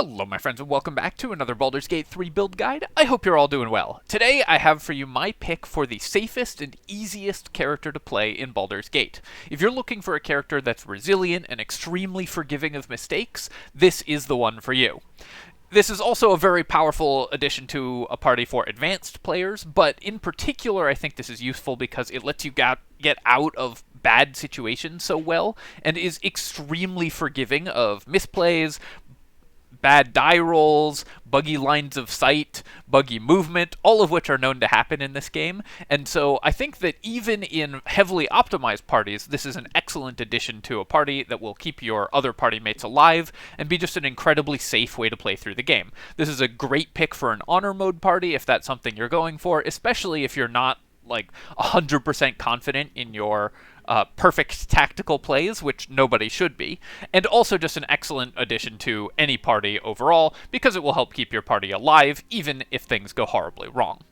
Hello my friends and welcome back to another Baldur's Gate 3 build guide. I hope you're all doing well. Today I have for you my pick for the safest and easiest character to play in Baldur's Gate. If you're looking for a character that's resilient and extremely forgiving of mistakes, this is the one for you. This is also a very powerful addition to a party for advanced players, but in particular I think this is useful because it lets you get out of bad situations so well, and is extremely forgiving of misplays, bad die rolls, buggy lines of sight, buggy movement, all of which are known to happen in this game. And so I think that even in heavily optimized parties, this is an excellent addition to a party that will keep your other party mates alive and be just an incredibly safe way to play through the game. This is a great pick for an honor mode party if that's something you're going for, especially if you're not like 100% confident in your perfect tactical plays, which nobody should be, and also just an excellent addition to any party overall, because it will help keep your party alive, even if things go horribly wrong.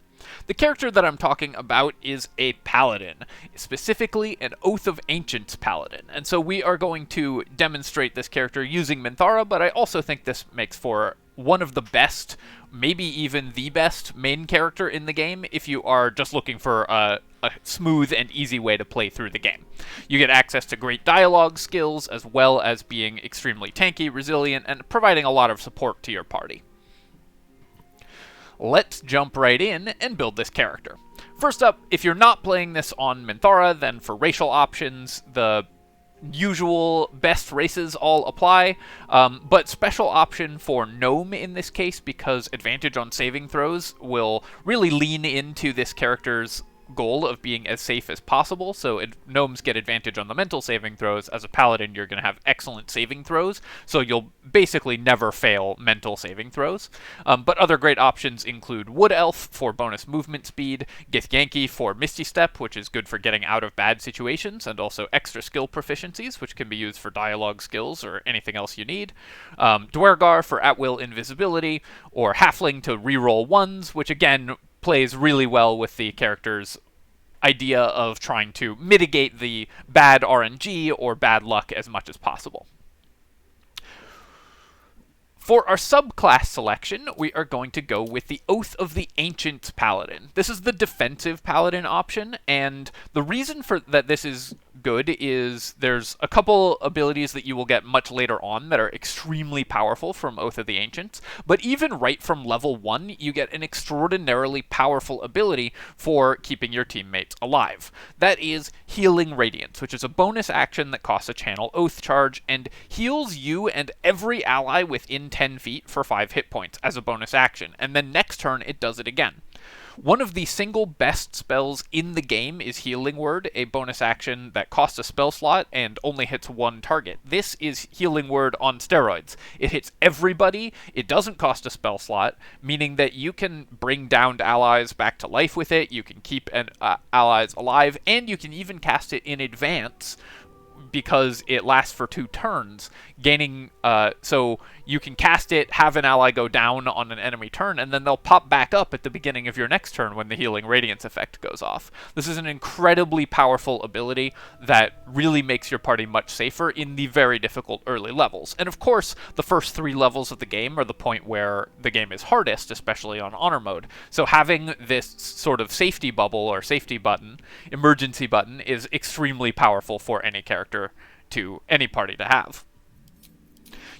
The character that I'm talking about is a Paladin, specifically an Oath of Ancients Paladin, and so we are going to demonstrate this character using Minthara, but I also think this makes for one of the best, maybe even the best, main character in the game if you are just looking for a smooth and easy way to play through the game. You get access to great dialogue skills, as well as being extremely tanky, resilient, and providing a lot of support to your party. Let's jump right in and build this character. First up, if you're not playing this on Minthara, then for racial options, the usual best races all apply, but special option for Gnome in this case, because advantage on saving throws will really lean into this character's goal of being as safe as possible. So gnomes get advantage on the mental saving throws. As a paladin, you're going to have excellent saving throws, so you'll basically never fail mental saving throws. But other great options include Wood Elf for bonus movement speed, Githyanki for Misty Step, which is good for getting out of bad situations, and also extra skill proficiencies, which can be used for dialogue skills or anything else you need, Dwergar for at-will invisibility, or Halfling to reroll ones, which again plays really well with the character's idea of trying to mitigate the bad RNG or bad luck as much as possible. For our subclass selection, we are going to go with the Oath of the Ancients Paladin. This is the defensive paladin option, and the reason for that this is good is there's a couple abilities that you will get much later on that are extremely powerful from Oath of the Ancients, but even right from level 1, you get an extraordinarily powerful ability for keeping your teammates alive. That is Healing Radiance, which is a bonus action that costs a channel Oath charge and heals you and every ally within 10 feet for 5 hit points as a bonus action, and then next turn it does it again. One of the single best spells in the game is Healing Word, a bonus action that costs a spell slot and only hits one target. This is Healing Word on steroids. It hits everybody, it doesn't cost a spell slot, meaning that you can bring downed allies back to life with it, you can keep allies alive, and you can even cast it in advance because it lasts for 2 turns, gaining, so you can cast it, have an ally go down on an enemy turn, and then they'll pop back up at the beginning of your next turn when the Healing Radiance effect goes off. This is an incredibly powerful ability that really makes your party much safer in the very difficult early levels. And of course, the first 3 levels of the game are the point where the game is hardest, especially on honor mode. So having this sort of safety bubble or safety button, emergency button, is extremely powerful for any character to any party to have.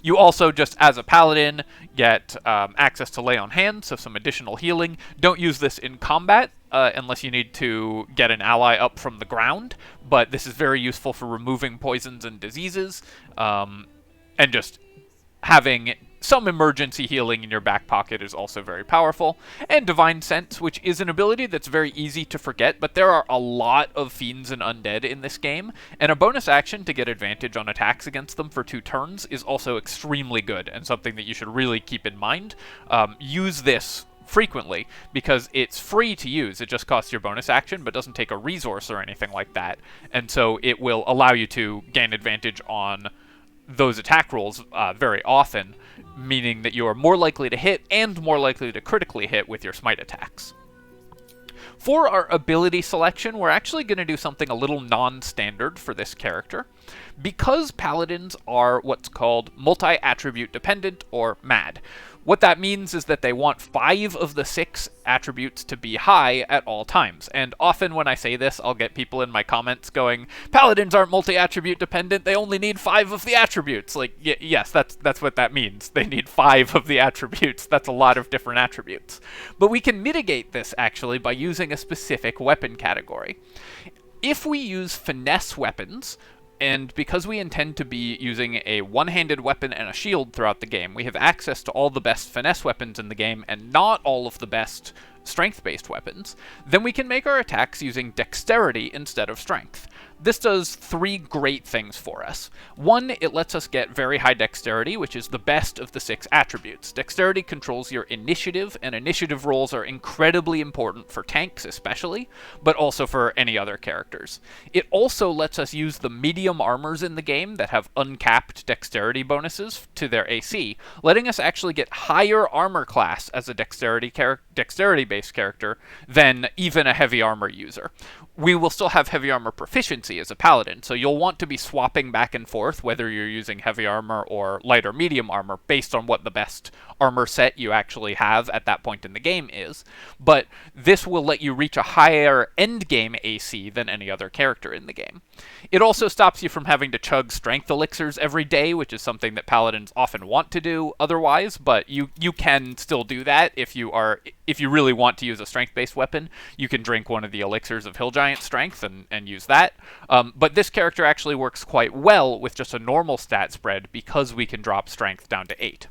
You also, just as a paladin, get access to Lay on Hands, so some additional healing. Don't use this in combat unless you need to get an ally up from the ground, but this is very useful for removing poisons and diseases, and just having some emergency healing in your back pocket is also very powerful. And Divine Sense, which is an ability that's very easy to forget, but there are a lot of fiends and undead in this game, and a bonus action to get advantage on attacks against them for 2 turns is also extremely good, and something that you should really keep in mind. Use this frequently, because it's free to use. It just costs your bonus action, but doesn't take a resource or anything like that, and so it will allow you to gain advantage on those attack rolls very often, meaning that you are more likely to hit and more likely to critically hit with your smite attacks. For our ability selection, we're actually going to do something a little non-standard for this character. because paladins are what's called multi-attribute dependent, or MAD. What that means is that they want 5 of the 6 attributes to be high at all times. And often when I say this, I'll get people in my comments going, paladins aren't multi-attribute dependent, they only need 5 of the attributes. Like, yes, that's what that means. They need 5 of the attributes. That's a lot of different attributes. But we can mitigate this, actually, by using a specific weapon category. If we use finesse weapons, and because we intend to be using a one-handed weapon and a shield throughout the game, we have access to all the best finesse weapons in the game and not all of the best strength-based weapons, then we can make our attacks using dexterity instead of strength. This does 3 great things for us. 1, it lets us get very high dexterity, which is the best of the 6 attributes. Dexterity controls your initiative, and initiative rolls are incredibly important for tanks especially, but also for any other characters. It also lets us use the medium armors in the game that have uncapped dexterity bonuses to their AC, letting us actually get higher armor class as a dexterity-based character than even a heavy armor user. We will still have heavy armor proficiency as a paladin, so you'll want to be swapping back and forth whether you're using heavy armor or light or medium armor based on what the best armor set you actually have at that point in the game is, but this will let you reach a higher endgame AC than any other character in the game. It also stops you from having to chug strength elixirs every day, which is something that paladins often want to do otherwise, but you can still do that if you really want to use a strength-based weapon. You can drink one of the elixirs of Hill Giant Strength and use that. But this character actually works quite well with just a normal stat spread because we can drop strength down to 8.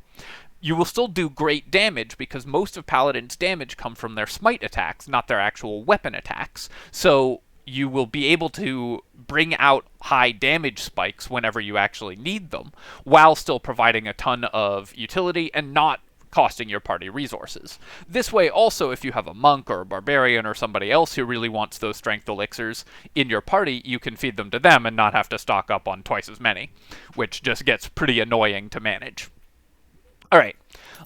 You will still do great damage because most of Paladin's damage come from their smite attacks, not their actual weapon attacks. So you will be able to bring out high damage spikes whenever you actually need them, while still providing a ton of utility and not costing your party resources. This way also, if you have a monk or a barbarian or somebody else who really wants those strength elixirs in your party, you can feed them to them and not have to stock up on twice as many, which just gets pretty annoying to manage. Alright,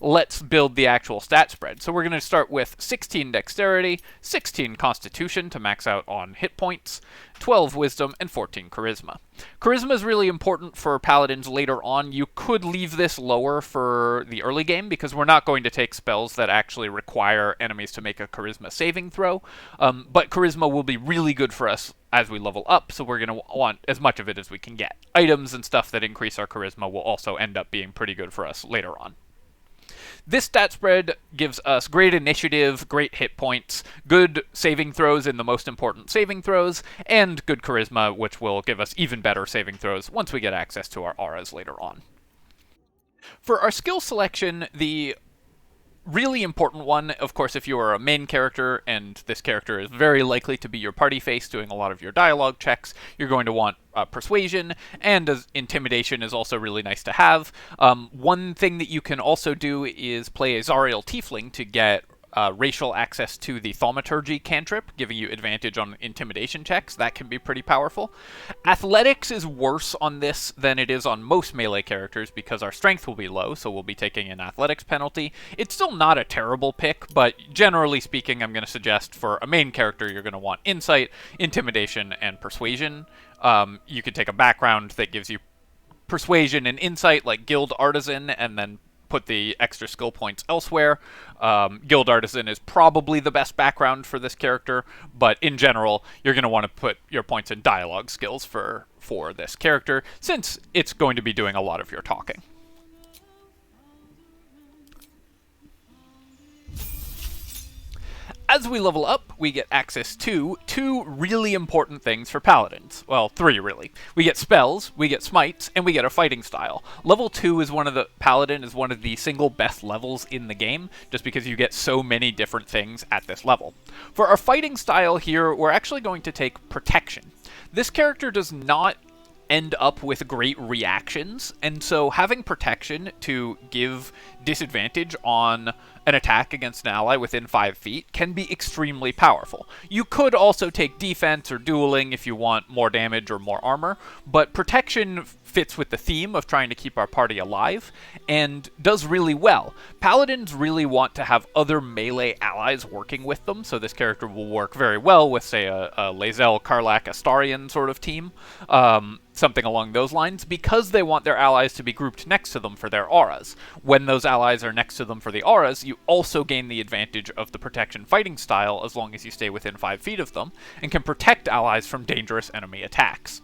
let's build the actual stat spread. So we're going to start with 16 dexterity, 16 constitution to max out on hit points, 12 wisdom, and 14 charisma. Charisma is really important for paladins later on. You could leave this lower for the early game because we're not going to take spells that actually require enemies to make a charisma saving throw, but charisma will be really good for us as we level up, so we're going to want as much of it as we can get. Items and stuff that increase our charisma will also end up being pretty good for us later on. This stat spread gives us great initiative, great hit points, good saving throws in the most important saving throws, and good charisma, which will give us even better saving throws once we get access to our auras later on. For our skill selection, the really important one, of course, if you are a main character, and this character is very likely to be your party face doing a lot of your dialogue checks, you're going to want persuasion, and intimidation is also really nice to have. One thing that you can also do is play a Zariel Tiefling to get racial access to the Thaumaturgy cantrip, giving you advantage on intimidation checks. That can be pretty powerful. Athletics is worse on this than it is on most melee characters because our strength will be low, so we'll be taking an athletics penalty. It's still not a terrible pick, but generally speaking, I'm going to suggest for a main character, you're going to want insight, intimidation, and persuasion. You can take a background that gives you persuasion and insight, like Guild Artisan, and then put the extra skill points elsewhere. Guild Artisan is probably the best background for this character, but in general, you're going to want to put your points in dialogue skills for this character, since it's going to be doing a lot of your talking. As we level up, we get access to 2 really important things for paladins. Well, 3 really. We get spells, we get smites, and we get a fighting style. Level 2 is one of the single best levels in the game, just because you get so many different things at this level. For our fighting style here, we're actually going to take protection. This character does not end up with great reactions, and so having protection to give disadvantage on an attack against an ally within 5 feet can be extremely powerful. You could also take defense or dueling if you want more damage or more armor, but protection fits with the theme of trying to keep our party alive, and does really well. Paladins really want to have other melee allies working with them, so this character will work very well with, say, a Lae'zel, Karlach, Astarion sort of team, something along those lines, because they want their allies to be grouped next to them for their auras. When those allies are next to them for the auras, you also gain the advantage of the protection fighting style as long as you stay within 5 feet of them, and can protect allies from dangerous enemy attacks.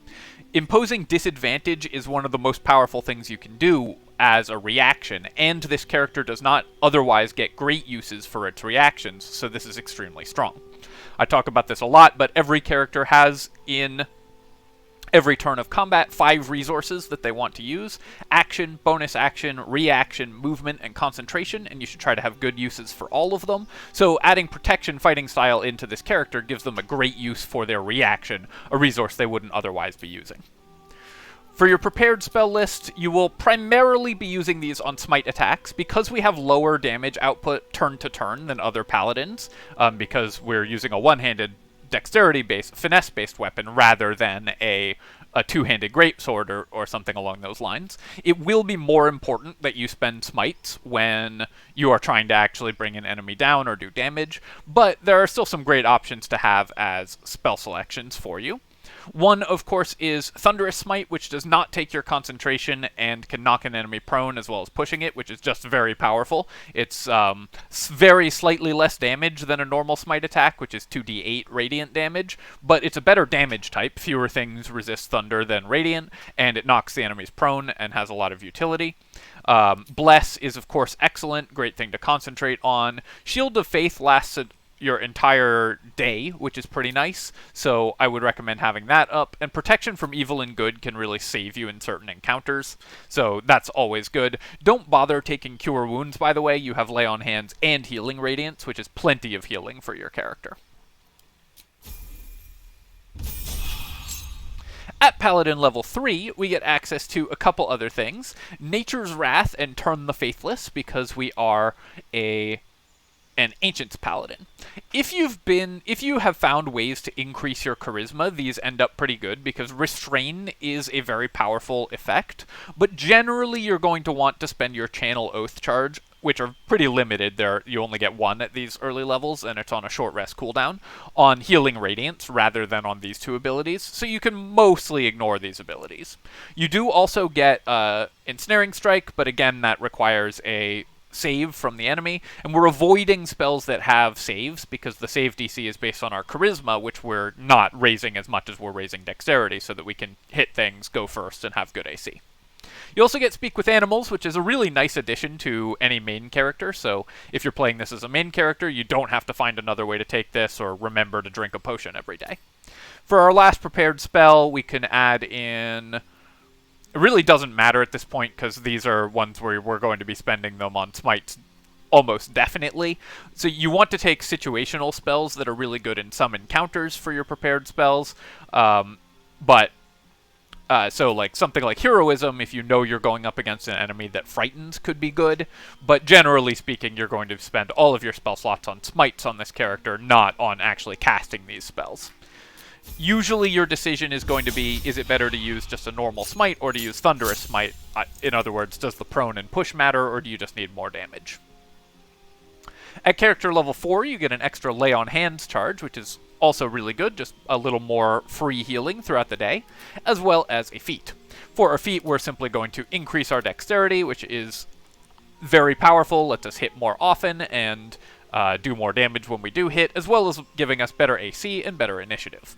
Imposing disadvantage is one of the most powerful things you can do as a reaction, and this character does not otherwise get great uses for its reactions, so this is extremely strong. I talk about this a lot, but every character has, in every turn of combat, 5 resources that they want to use: action, bonus action, reaction, movement, and concentration, and you should try to have good uses for all of them. So adding protection fighting style into this character gives them a great use for their reaction, a resource they wouldn't otherwise be using. For your prepared spell list, you will primarily be using these on smite attacks, because we have lower damage output turn to turn than other paladins, because we're using a one-handed dexterity-based, finesse-based weapon rather than a two-handed greatsword or something along those lines. It will be more important that you spend smites when you are trying to actually bring an enemy down or do damage, but there are still some great options to have as spell selections for you. One, of course, is Thunderous Smite, which does not take your concentration and can knock an enemy prone as well as pushing it, which is just very powerful. It's very slightly less damage than a normal smite attack, which is 2d8 radiant damage, but it's a better damage type. Fewer things resist thunder than radiant, and it knocks the enemies prone and has a lot of utility. Bless is, of course, excellent, great thing to concentrate on. Shield of Faith lasts your entire day, which is pretty nice, so I would recommend having that up. And Protection from Evil and Good can really save you in certain encounters, so that's always good. Don't bother taking Cure Wounds, by the way. You have Lay on Hands and Healing Radiance, which is plenty of healing for your character. At Paladin level 3, we get access to a couple other things. Nature's Wrath and Turn the Faithless, because we are an Ancients Paladin. If you have found ways to increase your charisma, these end up pretty good, because Restrain is a very powerful effect, but generally you're going to want to spend your Channel Oath charge, which are pretty limited. You only get 1 at these early levels, and it's on a short rest cooldown, on Healing Radiance rather than on these 2 abilities, so you can mostly ignore these abilities. You do also get Ensnaring Strike, but again, that requires a save from the enemy, and we're avoiding spells that have saves because the save DC is based on our charisma, which we're not raising as much as we're raising dexterity, so that we can hit things, go first, and have good AC. You also get Speak with Animals, which is a really nice addition to any main character, so if you're playing this as a main character, you don't have to find another way to take this or remember to drink a potion every day. For our last prepared spell, we can add in... It really doesn't matter at this point, because these are ones where we're going to be spending them on smites almost definitely. So you want to take situational spells that are really good in some encounters for your prepared spells. So like something like Heroism, if you know you're going up against an enemy that frightens, could be good. But generally speaking, you're going to spend all of your spell slots on smites on this character, not on actually casting these spells. Usually your decision is going to be, is it better to use just a normal smite or to use Thunderous Smite? In other words, does the prone and push matter, or do you just need more damage? At character level 4, you get an extra Lay on Hands charge, which is also really good, just a little more free healing throughout the day, as well as a feat. For a feat, we're simply going to increase our dexterity, which is very powerful, lets us hit more often, and do more damage when we do hit, as well as giving us better AC and better initiative.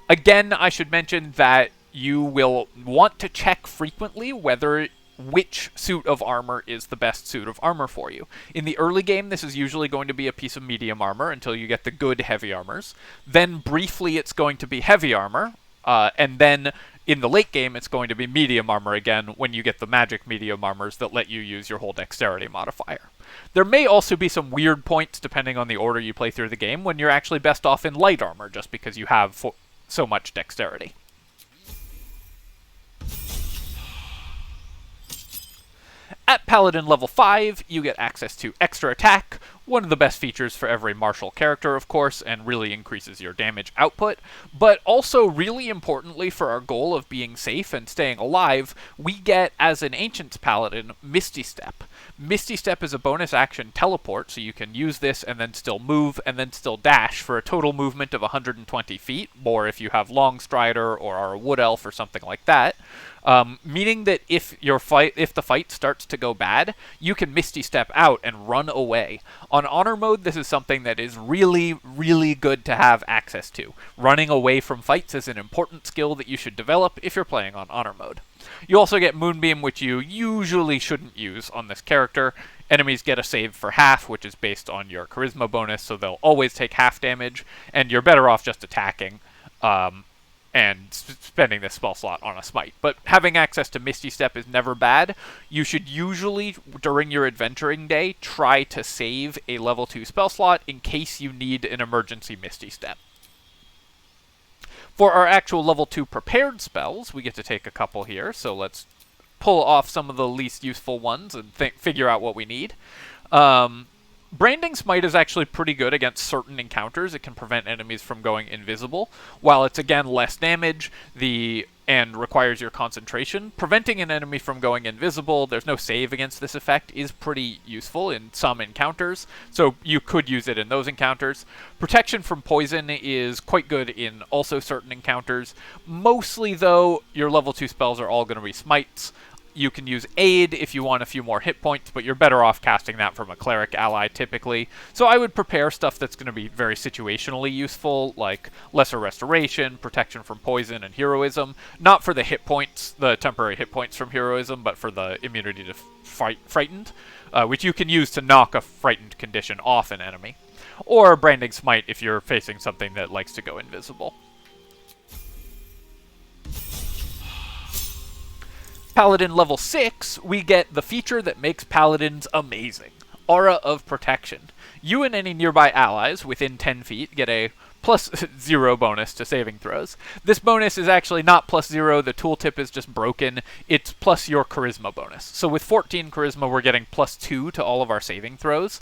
Again, I should mention that you will want to check frequently which suit of armor is the best suit of armor for you. In the early game, this is usually going to be a piece of medium armor until you get the good heavy armors. Then briefly it's going to be heavy armor, and then in the late game it's going to be medium armor again when you get the magic medium armors that let you use your whole dexterity modifier. There may also be some weird points, depending on the order you play through the game, when you're actually best off in light armor, just because you have so much dexterity. At Paladin level 5, you get access to extra attack, one of the best features for every martial character, of course, and really increases your damage output. But also, really importantly for our goal of being safe and staying alive, we get, as an Ancients Paladin, Misty Step. Misty Step is a bonus action teleport, so you can use this and then still move and then still dash for a total movement of 120 feet, or if you have Long Strider or are a Wood Elf or something like that. Meaning that if the fight starts to go bad, you can Misty Step out and run away. On Honor mode, this is something that is really, really good to have access to. Running away from fights is an important skill that you should develop if you're playing on Honor mode. You also get Moonbeam, which you usually shouldn't use on this character. Enemies get a save for half, which is based on your Charisma bonus, so they'll always take half damage, and you're better off just attacking. And spending this spell slot on a smite. But having access to Misty Step is never bad. You should usually, during your adventuring day, try to save a level 2 spell slot in case you need an emergency Misty Step. For our actual level 2 prepared spells, we get to take a couple here, so let's pull off some of the least useful ones and figure out what we need. Branding Smite is actually pretty good against certain encounters. It can prevent enemies from going invisible. While it's, again, less damage and requires your concentration, preventing an enemy from going invisible, there's no save against this effect, is pretty useful in some encounters, so you could use it in those encounters. Protection from poison is quite good in also certain encounters. Mostly, though, your level 2 spells are all going to be smites. You can use Aid if you want a few more hit points, but you're better off casting that from a cleric ally typically. So I would prepare stuff that's going to be very situationally useful, like Lesser Restoration, Protection from Poison, and Heroism. Not for the hit points, the temporary hit points from Heroism, but for the immunity to Frightened, which you can use to knock a frightened condition off an enemy. Or Branding Smite if you're facing something that likes to go invisible. Paladin level 6, we get the feature that makes Paladins amazing. Aura of Protection. You and any nearby allies within 10 feet get a plus 0 bonus to saving throws. This bonus is actually not plus 0, the tooltip is just broken. It's plus your Charisma bonus. So with 14 Charisma, we're getting plus 2 to all of our saving throws,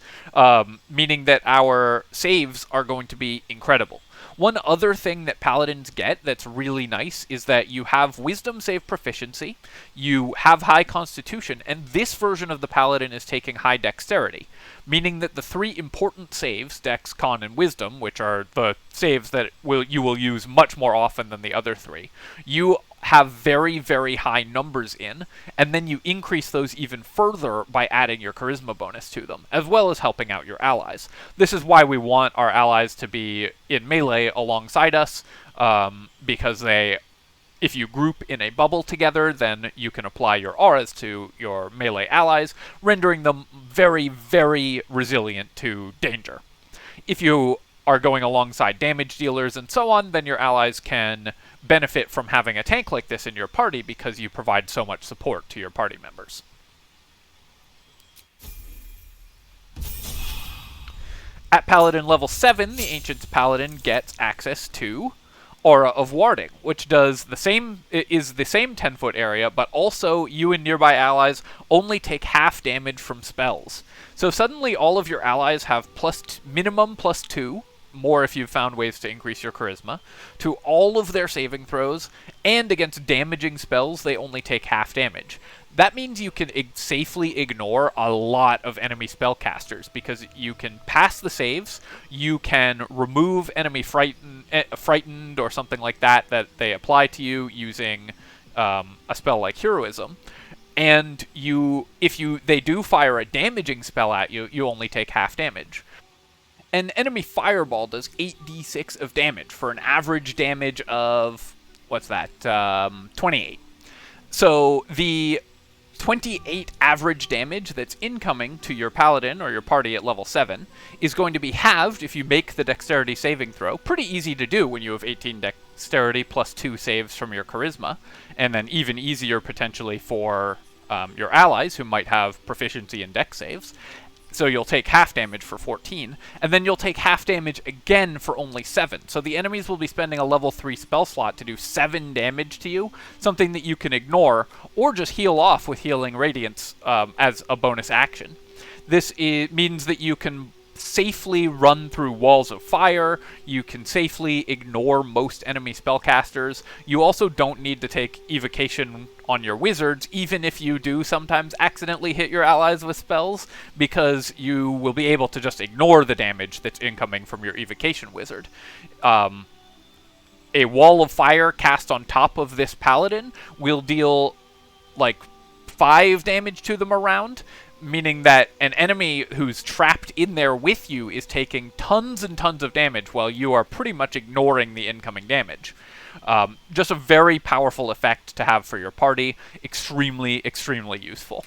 meaning that our saves are going to be incredible. One other thing that Paladins get that's really nice is that you have Wisdom save proficiency, you have high Constitution, and this version of the Paladin is taking high Dexterity, meaning that the 3 important saves, Dex, Con, and Wisdom, which are the saves that you will use much more often than the other 3, you have very, very high numbers in, and then you increase those even further by adding your Charisma bonus to them, as well as helping out your allies. This is why we want our allies to be in melee alongside us, because if you group in a bubble together, then you can apply your auras to your melee allies, rendering them very, very resilient to danger. If you are going alongside damage dealers and so on, then your allies can benefit from having a tank like this in your party because you provide so much support to your party members. At Paladin level 7, the Ancients Paladin gets access to Aura of Warding, which is the same 10-foot area, but also you and nearby allies only take half damage from spells. So suddenly all of your allies have minimum plus 2, more if you've found ways to increase your Charisma, to all of their saving throws, and against damaging spells they only take half damage. That means you can safely ignore a lot of enemy spellcasters, because you can pass the saves, you can remove enemy frightened or something like that they apply to you using a spell like Heroism, and if they do fire a damaging spell at you, you only take half damage. An enemy fireball does 8d6 of damage for an average damage of, 28. So the 28 average damage that's incoming to your paladin or your party at level 7 is going to be halved if you make the dexterity saving throw. Pretty easy to do when you have 18 dexterity plus 2 saves from your charisma, and then even easier potentially for your allies who might have proficiency in dex saves. So you'll take half damage for 14, and then you'll take half damage again for only 7. So the enemies will be spending a level 3 spell slot to do 7 damage to you, something that you can ignore, or just heal off with Healing Radiance as a bonus action. This means that you can safely run through walls of fire, you can safely ignore most enemy spellcasters. You also don't need to take evocation on your wizards, even if you do sometimes accidentally hit your allies with spells, because you will be able to just ignore the damage that's incoming from your evocation wizard. A wall of fire cast on top of this paladin will deal like 5 damage to them around, meaning that an enemy who's trapped in there with you is taking tons and tons of damage while you are pretty much ignoring the incoming damage. Just a very powerful effect to have for your party. Extremely, extremely useful.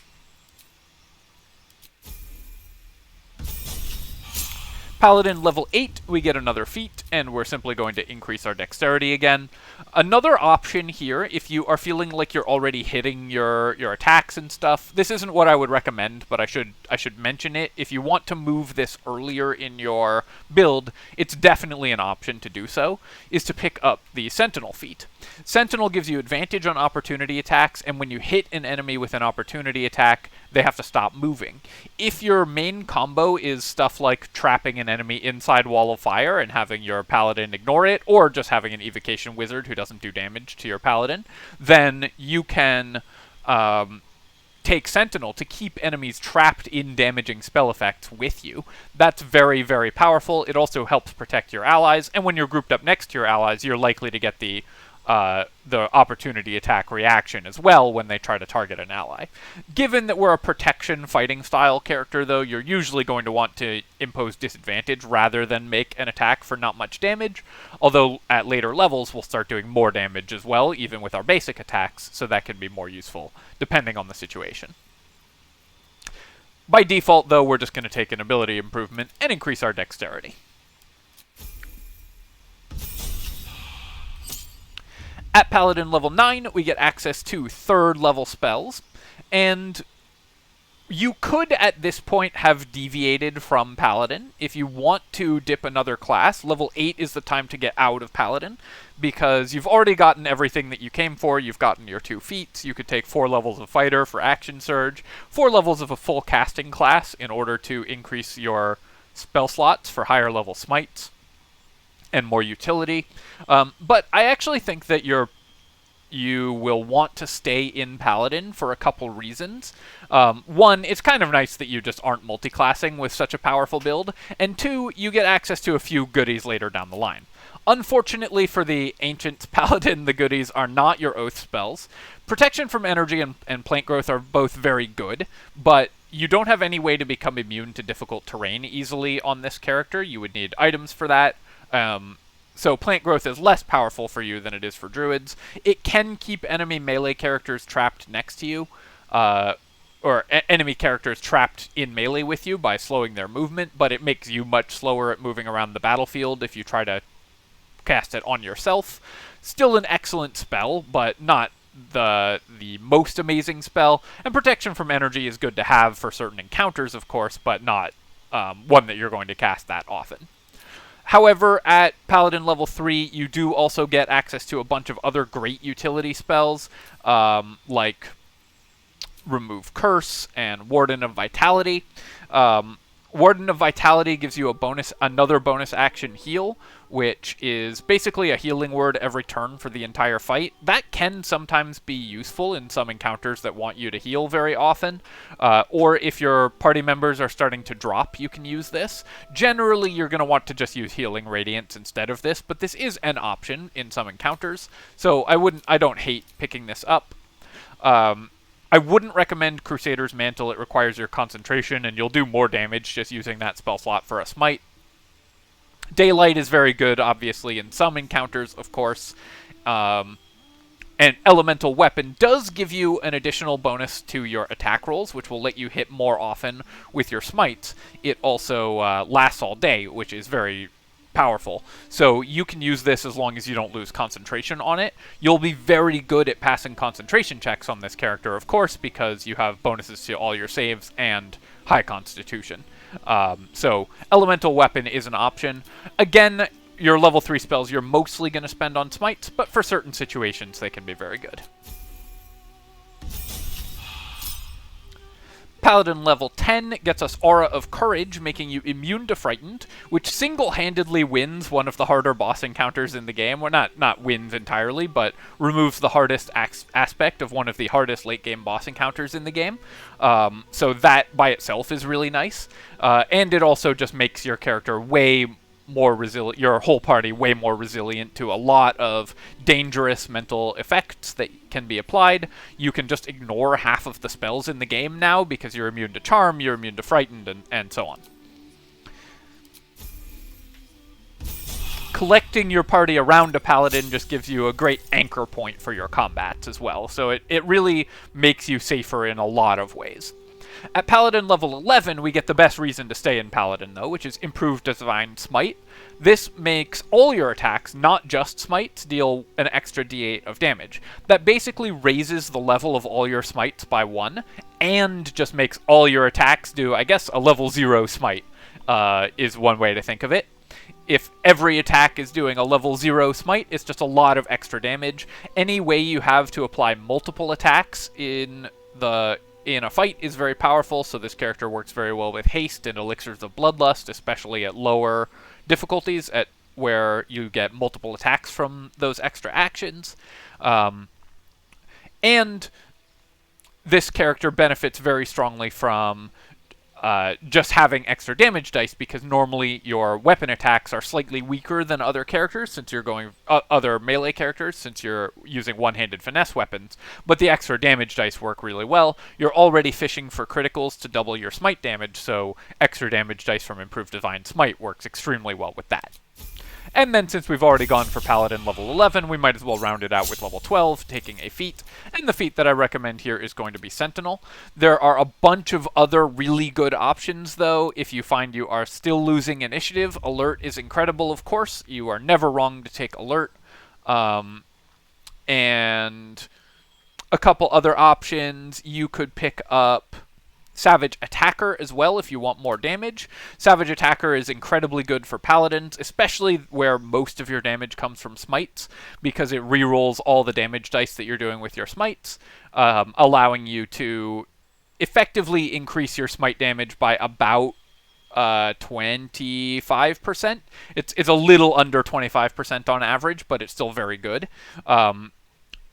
Paladin level 8, we get another feat, and we're simply going to increase our dexterity again. Another option here, if you are feeling like you're already hitting your attacks and stuff, this isn't what I would recommend, but I should mention it. If you want to move this earlier in your build, it's definitely an option to do so, is to pick up the Sentinel feat. Sentinel gives you advantage on opportunity attacks, and when you hit an enemy with an opportunity attack, they have to stop moving. If your main combo is stuff like trapping an enemy inside wall of fire and having your paladin ignore it, or just having an evocation wizard who doesn't do damage to your paladin, then you can take Sentinel to keep enemies trapped in damaging spell effects with you. That's very, very powerful. It also helps protect your allies, and when you're grouped up next to your allies, you're likely to get the opportunity attack reaction as well when they try to target an ally. Given that we're a protection fighting style character, though, you're usually going to want to impose disadvantage rather than make an attack for not much damage, although at later levels we'll start doing more damage as well, even with our basic attacks, so that can be more useful depending on the situation. By default, though, we're just going to take an ability improvement and increase our dexterity. At Paladin level 9, we get access to 3rd level spells, and you could at this point have deviated from Paladin. If you want to dip another class, level 8 is the time to get out of Paladin, because you've already gotten everything that you came for. You've gotten your 2 feats, you could take 4 levels of Fighter for Action Surge, 4 levels of a full casting class in order to increase your spell slots for higher level smites and more utility. But I actually think that you will want to stay in Paladin for a couple reasons. One, it's kind of nice that you just aren't multi-classing with such a powerful build, and 2, you get access to a few goodies later down the line. Unfortunately for the Ancients Paladin, the goodies are not your Oath spells. Protection from Energy and Plant Growth are both very good, but you don't have any way to become immune to difficult terrain easily on this character. You would need items for that. So Plant Growth is less powerful for you than it is for Druids. It can keep enemy melee characters trapped next to you, or enemy characters trapped in melee with you by slowing their movement, but it makes you much slower at moving around the battlefield if you try to cast it on yourself. Still an excellent spell, but not the most amazing spell. And Protection from Energy is good to have for certain encounters, of course, but not one that you're going to cast that often. However, at Paladin level 3, you do also get access to a bunch of other great utility spells, like Remove Curse and Warden of Vitality. Warden of Vitality gives you another bonus action heal, which is basically a healing word every turn for the entire fight. That can sometimes be useful in some encounters that want you to heal very often, or if your party members are starting to drop, you can use this. Generally, you're going to want to just use Healing Radiance instead of this, but this is an option in some encounters, so I don't hate picking this up. I wouldn't recommend Crusader's Mantle. It requires your concentration, and you'll do more damage just using that spell slot for a smite. Daylight is very good, obviously, in some encounters, of course. And Elemental Weapon does give you an additional bonus to your attack rolls, which will let you hit more often with your smites. It also lasts all day, which is very powerful. So you can use this as long as you don't lose concentration on it. You'll be very good at passing concentration checks on this character, of course, because you have bonuses to all your saves and high constitution. So elemental weapon is an option. Again, your level 3 spells you're mostly going to spend on smites, but for certain situations they can be very good. Paladin level 10 gets us Aura of Courage, making you immune to Frightened, which single-handedly wins one of the harder boss encounters in the game. Well, not wins entirely, but removes the hardest aspect of one of the hardest late-game boss encounters in the game. So that by itself is really nice. And it also just makes your character way more resilient, your whole party way more resilient to a lot of dangerous mental effects that can be applied. You can just ignore half of the spells in the game now because you're immune to Charm, you're immune to Frightened, and so on. Collecting your party around a Paladin just gives you a great anchor point for your combats as well, so it really makes you safer in a lot of ways. At Paladin level 11, we get the best reason to stay in Paladin, though, which is Improved Divine Smite. This makes all your attacks, not just smites, deal an extra d8 of damage. That basically raises the level of all your smites by 1, and just makes all your attacks do, I guess, a level 0 smite, is one way to think of it. If every attack is doing a level 0 smite, it's just a lot of extra damage. Any way you have to apply multiple attacks in a fight is very powerful, so this character works very well with haste and elixirs of bloodlust, especially at lower difficulties, at where you get multiple attacks from those extra actions. And this character benefits very strongly from just having extra damage dice, because normally your weapon attacks are slightly weaker than other characters, since you're going other melee characters, since you're using one-handed finesse weapons. But the extra damage dice work really well. You're already fishing for criticals to double your smite damage, so extra damage dice from Improved Divine Smite works extremely well with that. And then, since we've already gone for Paladin level 11, we might as well round it out with level 12, taking a feat. And the feat that I recommend here is going to be Sentinel. There are a bunch of other really good options, though. If you find you are still losing initiative, Alert is incredible, of course. You are never wrong to take Alert. And a couple other options. You could pick up Savage Attacker as well if you want more damage. Savage Attacker is incredibly good for Paladins, especially where most of your damage comes from smites, because it rerolls all the damage dice that you're doing with your smites, allowing you to effectively increase your smite damage by about 25%. It's a little under 25% on average, but it's still very good.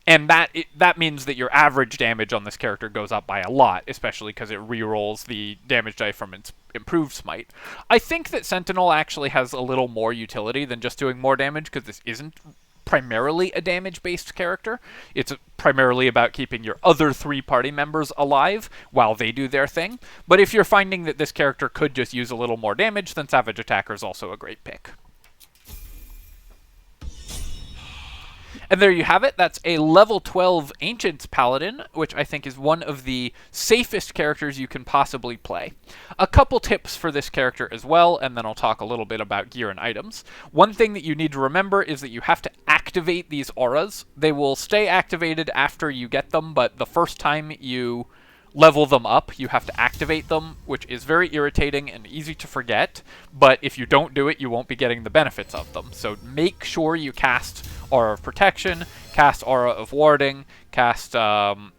And that means that your average damage on this character goes up by a lot, especially because it rerolls the damage die from its improved smite. I think that Sentinel actually has a little more utility than just doing more damage, because this isn't primarily a damage-based character. It's primarily about keeping your other 3 party members alive while they do their thing. But if you're finding that this character could just use a little more damage, then Savage Attacker is also a great pick. And there you have it. That's a level 12 Ancients Paladin, which I think is one of the safest characters you can possibly play. A couple tips for this character as well, and then I'll talk a little bit about gear and items. One thing that you need to remember is that you have to activate these auras. They will stay activated after you get them, but the first time you level them up, you have to activate them, which is very irritating and easy to forget, but if you don't do it, you won't be getting the benefits of them. So make sure you cast Aura of Protection, cast Aura of Warding, cast Aura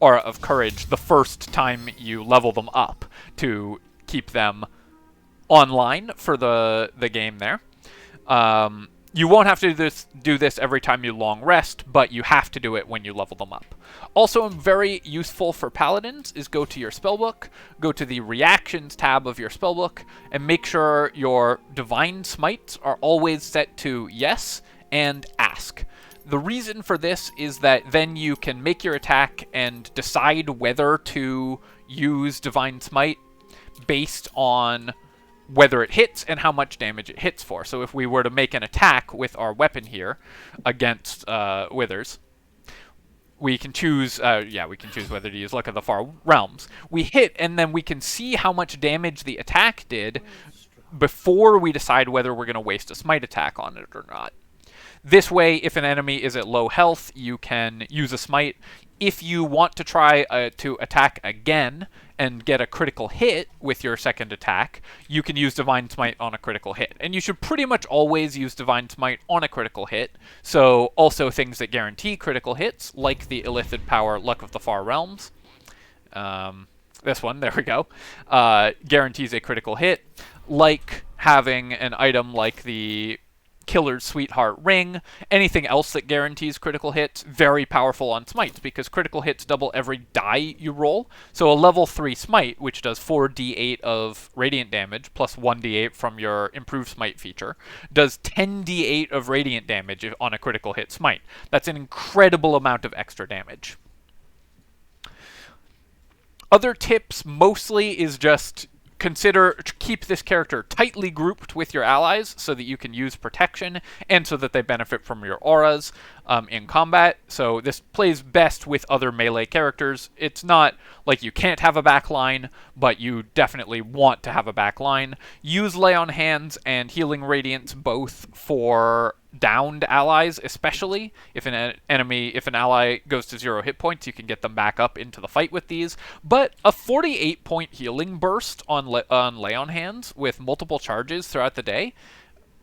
of Courage the first time you level them up to keep them online for the game there. You won't have to do this every time you long rest, but you have to do it when you level them up. Also, very useful for Paladins is go to your spellbook, go to the Reactions tab of your spellbook, and make sure your Divine Smites are always set to Yes and Ask. The reason for this is that then you can make your attack and decide whether to use Divine Smite based on whether it hits and how much damage it hits for. So if we were to make an attack with our weapon here against Withers, we can choose, we can choose whether to use Luck of the Far Realms. We hit, and then we can see how much damage the attack did before we decide whether we're going to waste a smite attack on it or not. This way, if an enemy is at low health, you can use a smite. If you want to try to attack again and get a critical hit with your second attack, you can use Divine Smite on a critical hit. And you should pretty much always use Divine Smite on a critical hit. So also things that guarantee critical hits, like the Illithid Power Luck of the Far Realms. This one, there we go, guarantees a critical hit, like having an item like the Killer's Sweetheart Ring. Anything else that guarantees critical hits, very powerful on smites, because critical hits double every die you roll. So a level 3 smite, which does 4d8 of radiant damage, plus 1d8 from your improved smite feature, does 10d8 of radiant damage on a critical hit smite. That's an incredible amount of extra damage. Other tips mostly is just keep this character tightly grouped with your allies so that you can use protection and so that they benefit from your auras in combat. So this plays best with other melee characters. It's not like you can't have a back line, but you definitely want to have a back line. Use Lay on Hands and Healing Radiance both for downed allies, especially if an ally goes to 0 hit points, you can get them back up into the fight with these. But a 48-point healing burst on Lay on Hands with multiple charges throughout the day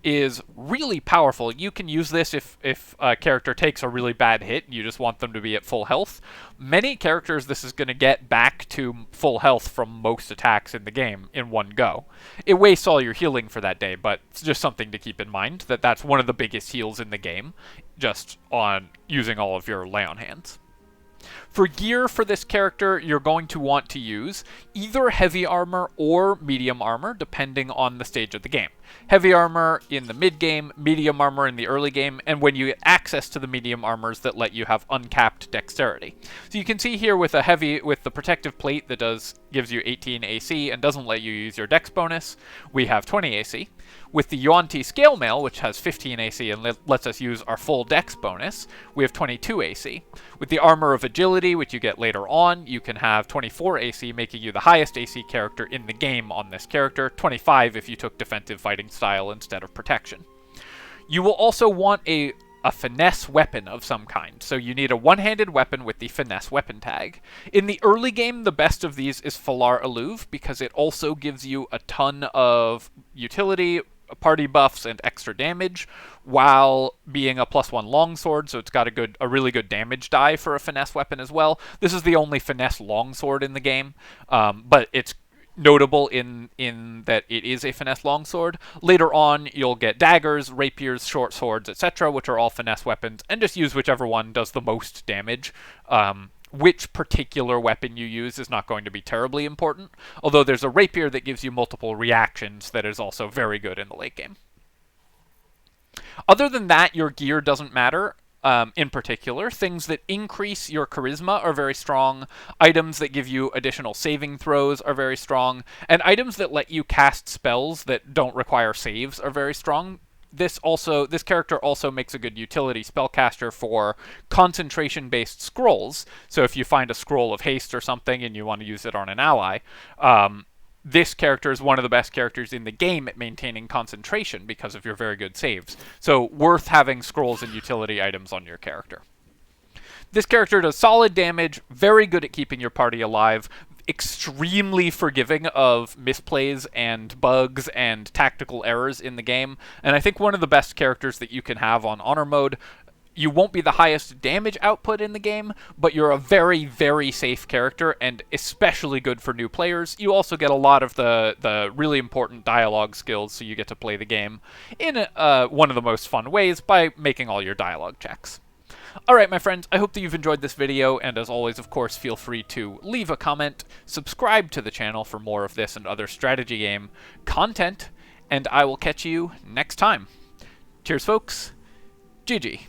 is really powerful. You can use this if a character takes a really bad hit and you just want them to be at full health. Many characters this is going to get back to full health from most attacks in the game in one go. It wastes all your healing for that day, but it's just something to keep in mind, that that's one of the biggest heals in the game, just on using all of your Lay on Hands. For gear for this character, you're going to want to use either heavy armor or medium armor, depending on the stage of the game. Heavy armor in the mid-game, medium armor in the early game, and when you get access to the medium armors that let you have uncapped dexterity. So you can see here with the protective plate that gives you 18 AC and doesn't let you use your dex bonus, we have 20 AC. With the Yuan-Ti Scale Mail, which has 15 AC and lets us use our full dex bonus, we have 22 AC. With the Armor of Agility, which you get later on, you can have 24 AC, making you the highest AC character in the game on this character, 25 if you took Defensive Fighting Style instead of Protection. You will also want a finesse weapon of some kind, so you need a one-handed weapon with the finesse weapon tag. In the early game, the best of these is Falar Eluve, because it also gives you a ton of utility, party buffs, and extra damage, while being a +1 longsword, so it's got a really good damage die for a finesse weapon as well. This is the only finesse longsword in the game, but it's notable in that it is a finesse longsword. Later on, you'll get daggers, rapiers, short swords, etc., which are all finesse weapons, and just use whichever one does the most damage. Which particular weapon you use is not going to be terribly important, although there's a rapier that gives you multiple reactions that is also very good in the late game. Other than that, your gear doesn't matter. In particular, things that increase your charisma are very strong, items that give you additional saving throws are very strong, and items that let you cast spells that don't require saves are very strong. This character also makes a good utility spellcaster for concentration-based scrolls, so if you find a scroll of haste or something and you want to use it on an ally, this character is one of the best characters in the game at maintaining concentration because of your very good saves. So worth having scrolls and utility items on your character. This character does solid damage, very good at keeping your party alive, extremely forgiving of misplays and bugs and tactical errors in the game, and I think one of the best characters that you can have on Honor Mode. You won't be the highest damage output in the game, but you're a very, very safe character, and especially good for new players. You also get a lot of the really important dialogue skills, so you get to play the game in one of the most fun ways by making all your dialogue checks. Alright, my friends, I hope that you've enjoyed this video, and as always, of course, feel free to leave a comment, subscribe to the channel for more of this and other strategy game content, and I will catch you next time. Cheers, folks. GG.